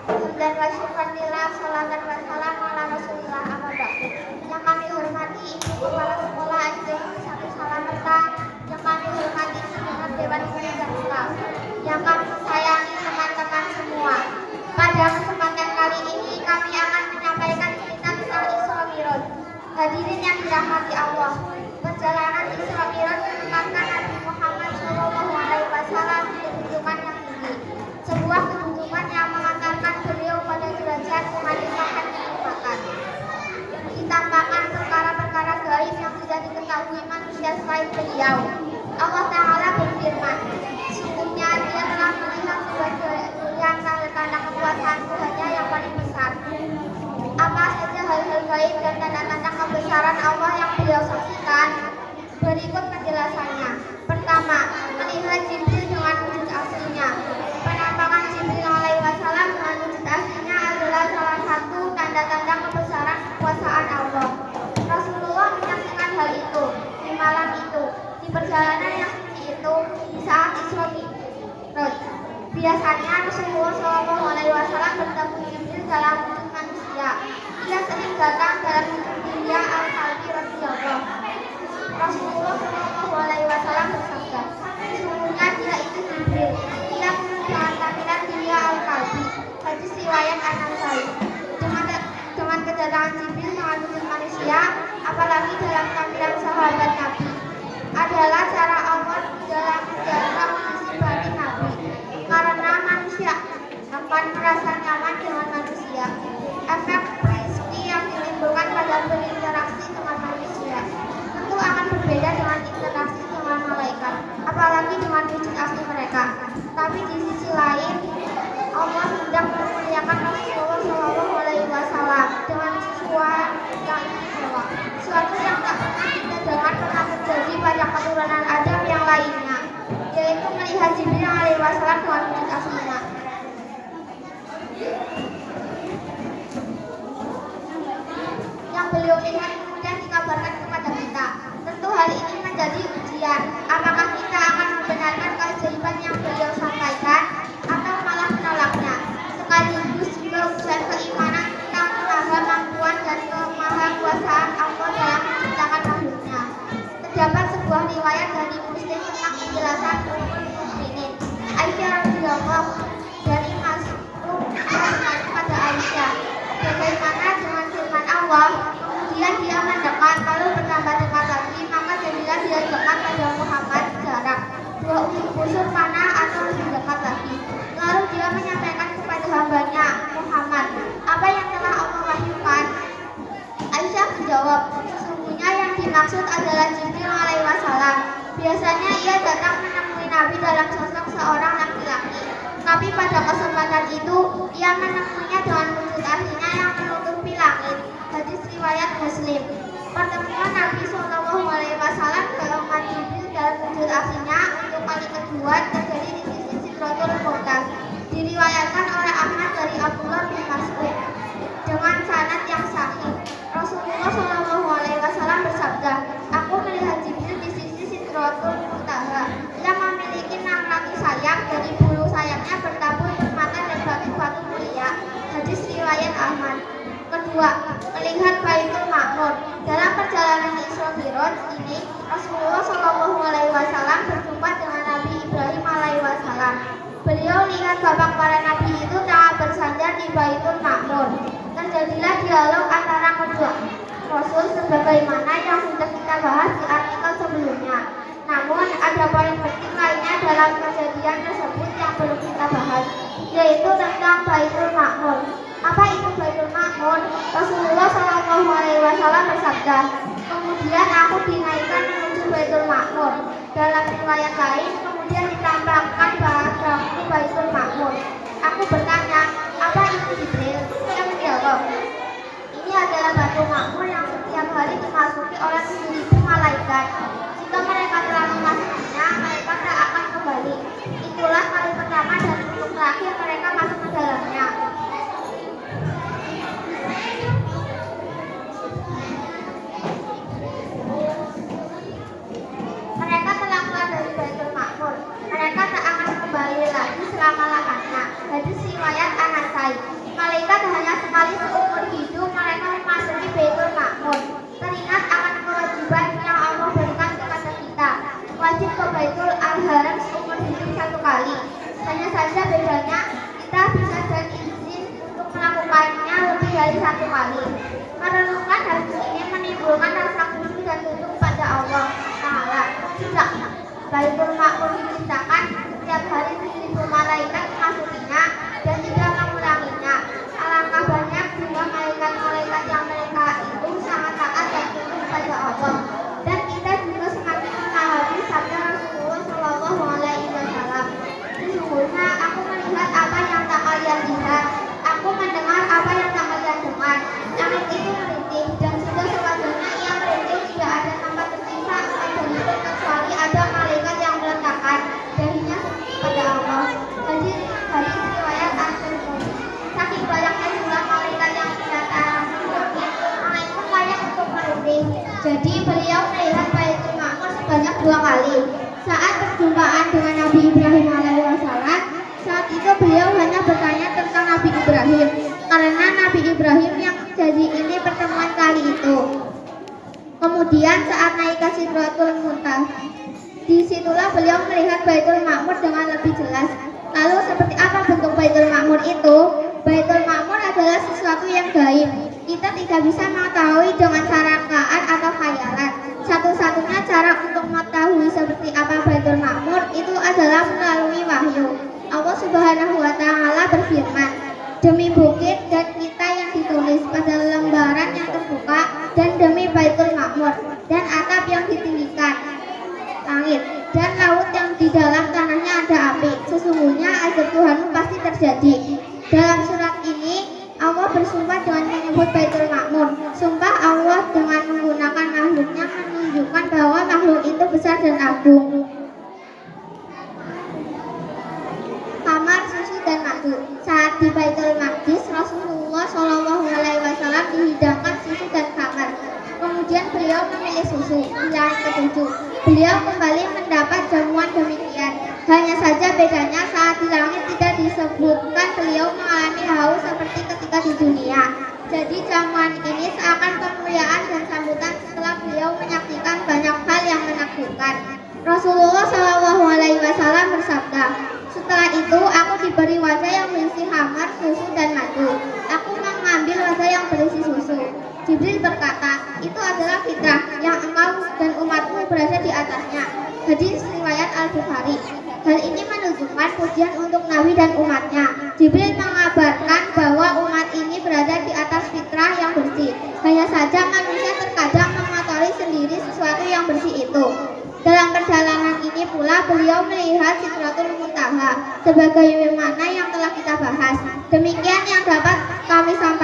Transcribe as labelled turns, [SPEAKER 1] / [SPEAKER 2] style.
[SPEAKER 1] Dan wasyukurillah, salatan wassalam ala rasulillah amma ba'du. Yang kami hormati Ibu Kepala Sekolah SD Satu Salamerta, yang kami hormati segenap Dewan Guru dan staf, yang kami sayangi teman-teman semua. Pada kesempatan kali ini kami akan menyampaikan cerita tentang Isra Mi'raj. Hadirin yang dirahmati Allah, perjalanan Isra Mi'raj menempatkan Nabi Muhammad SAW di kedudukan yang tinggi, sebuah kedudukan yang mengantarkan beliau pada derajat kehalifahan kenikmatan. Ditampakkan perkara-perkara gaib yang tidak diketahui manusia selain beliau. Allah Ta'ala berfirman, sesungguhnya Dia telah melihat sebagian tanda-tanda kekuasaan Tuhannya yang paling besar. Apa saja hal-hal gaib dan tanda-tanda kebesaran Allah yang beliau saksikan? Berikut penjelasannya. Pertama, melihat Jibril dengan wujud aslinya. Penampakan Jibril alaihi wasallam dengan wujud aslinya adalah salah satu tanda-tanda kebesaran kekuasaan Allah. Rasulullah menyaksikan hal itu di malam itu, di perjalanan yang tinggi itu, di saat Isra Mi'raj. Biasanya Rasulullah SAW bertemu Jibril dalam wujud manusia. Ia sering datang dalam wujud Dilia Al-Kalbi radhiyallahu. Rasulullah SAW bersabda, sesungguhnya Dia itu Jibril. Ia turun dengan tampilan Dilia Al-Kalbi. Hadis riwayat An-Nasai. Dengan kedatangan Jibril dengan wujud manusia, apalagi dalam tampilan sahabat Nabi, adalah cara Allah dalam menjaga kondisi batin Nabi, karena manusia akan merasa nyaman dengan manusia. Efek psikis yang ditimbulkan pada berinteraksi dengan manusia tentu akan berbeda dengan interaksi dengan malaikat, apalagi dengan wujud asli mereka. Tapi di sisi lain, Allah hendak memuliakan Rasulullah SAW dengan sesuatu yang istimewa, sesuatu yang tak pernah kita dengar pernah terjadi pada keturunan Adam yang lainnya, yaitu melihat Jibril alaihi wasallam dengan wujud aslinya. Yang beliau lihat kemudian dikabarkan kepada kita. Tentu hal ini menjadi ujian. Apakah kita akan membenarkan keajaiban yang beliau sampaikan atau malah menolaknya? Sekaligus juga ujian keimanan tentang kemampuan dan kemahakuasaan Allah dalam menciptakan makhluknya. Terdapat sebuah riwayat dari Muslim tentang penjelasan Mukminin Aisyah radhiyallahu dari Mas'ud berkata kepada Aisyah, bagaimana dengan firman Allah, kemudian Dia mendekat, lalu bertambah dekat lagi, maka jadilah Dia dekat pada Muhammad jarak 2 ujung busur panah atau lebih dekat lagi. Lalu Dia menyampaikan kepada hambanya Muhammad apa yang telah Allah wahyukan. Aisyah menjawab, sesungguhnya yang dimaksud adalah Jibril alaihi wasallam. Biasanya ia datang menemui Nabi dalam sosok seorang laki-laki, tapi pada kesempatan itu ia menemuinya dengan wujud aslinya yang menutupi langit. Hadis riwayat Muslim. Pertemuan Nabi SAW dengan Jibril dalam wujud aslinya untuk kali kedua terjadi di sisi Sidratul Muntaha. Diriwayatkan oleh Ahmad dari Abdullah bin Mas'ud dengan sanad yang sahih. Rasulullah SAW bersabda, aku melihat Jibril di sisi Sidratul Muntaha. Ia memiliki 6 kaki sayap, dari bulu sayapnya bertabur permata dan batu-batu mulia. Hadis riwayat Ahmad. Kedua, melihat Baitul Ma'mur. Dalam perjalanan Isra Mi'raj ini, Rasulullah SAW berjumpa dengan Nabi Ibrahim alaihissalam. Beliau lihat bapak para nabi itu tengah bersandar di Baitul Ma'mur. Terjadilah dialog antara kedua Rasul sebagaimana yang sudah kita bahas di artikel sebelumnya. Namun ada poin penting lainnya dalam kejadian tersebut yang belum kita bahas, yaitu tentang Baitul Ma'mur. Apa itu Baitul Ma'mur? Rasulullah SAW bersabda, kemudian aku dinaikkan menuju Baitul Ma'mur. Dalam riwayat lain, kemudian ditampakkan padaku Baitul Ma'mur. Aku bertanya, apa itu Jibril? Ia menjawab, ini adalah Baitul Ma'mur yang setiap hari dimasuki oleh 7.000 malaikat. Jika mereka telah memasukinya, mereka tak akan kembali. Itulah kali pertama dan untuk terakhir mereka masuk ke dalamnya. Mereka telah keluar dari Baitul Ma'mur. Mereka tak akan kembali lagi selama-lamanya. Hadis riwayat An-Nasai. satu kali. Merenungkan hal ini menimbulkan rasa khusyuk dan tunduk pada Allah Ta'ala. Sejak Baitul Ma'mur diciptakan, setiap hari 1000 malaikat memasukinya dan tidak mengulanginya. Alangkah banyak jumlah malaikat-malaikat yang mereka itu sangat taat dan tunduk pada Allah. Dan kita juga semakin memahami sabda Rasulullah Shallallahu Alaihi Wasallam. Sesungguhnya aku melihat apa yang tak kalian lihat, aku mendengar apa yang tak kalian dengar. Langit itu merintih dan sudah sepatutnya ia merintih, tidak ada tempat tersisa darinya kecuali ada malaikat yang meletakkan dahinya pada Allah. Hadis riwayat At-Tirmidzi. Saking banyaknya jumlah malaikat yang didatangkan langit pun layak untuk merintih. Jadi beliau melihat Baitul Ma'mur sebanyak 2 kali. Saat perjumpaan dengan Nabi Ibrahim alaihissalam, saat itu beliau hanya bertanya tentang Nabi Ibrahim, karena Nabi Ibrahim yang jadi ini pertemuan kali itu. Kemudian saat naik ke Sidratul Muntaha, disitulah beliau melihat Baitul Ma'mur dengan lebih jelas. Lalu seperti apa bentuk Baitul Ma'mur itu? Baitul Ma'mur adalah sesuatu yang gaib. Kita tidak bisa mengetahui dengan cara rakaat atau khayalan. Satu-satunya cara untuk mengetahui seperti apa Baitul Ma'mur itu adalah melalui wahyu. Allah Subhanahu wa Ta'ala berfirman, demi bukit dan kita yang ditulis pada lembaran yang terbuka, dan demi Baitul Ma'mur dan atap yang ditinggikan langit dan laut yang di dalam tanahnya ada api. Sesungguhnya azab Tuhanmu pasti terjadi. Dalam surat ini Allah bersumpah dengan menyebut Baitul Ma'mur. Sumpah Allah dengan menggunakan makhluknya menunjukkan bahwa makhluk itu besar dan agung. Kamar, susu dan madu. Saat di Baitul Maqdis, Rasulullah Shallallahu Alaihi Wasallam dihidangkan susu dan kamar. Kemudian beliau memilih susu, pilihan ketujuh. Beliau kembali mendapat jamuan demikian. Hanya saja bedanya saat di langit tidak disebutkan beliau mengalami haus seperti ketika di dunia. Jadi jamuan ini seakan kemuliaan dan sambutan setelah beliau menyaksikan banyak hal yang menakjubkan. Rasulullah Shallallahu Alaihi Wasallam bersabda, setelah itu aku diberi wadah yang berisi khamar, susu dan madu. Aku mengambil wadah yang berisi susu. Jibril berkata, itu adalah fitrah yang engkau dan umatmu berada di atasnya. Hadis riwayat Al-Bukhari. Hal ini menunjukkan pujian untuk Nabi dan umatnya. Jibril mengabarkan bahwa umat ini berada di atas fitrah yang bersih. Hanya saja manusia terkadang mengotori sendiri sesuatu yang bersih itu. Dalam perjalanan ini pula beliau melihat Sidratul Muntaha sebagaimana yang telah kita bahas. Demikian yang dapat kami sampaikan.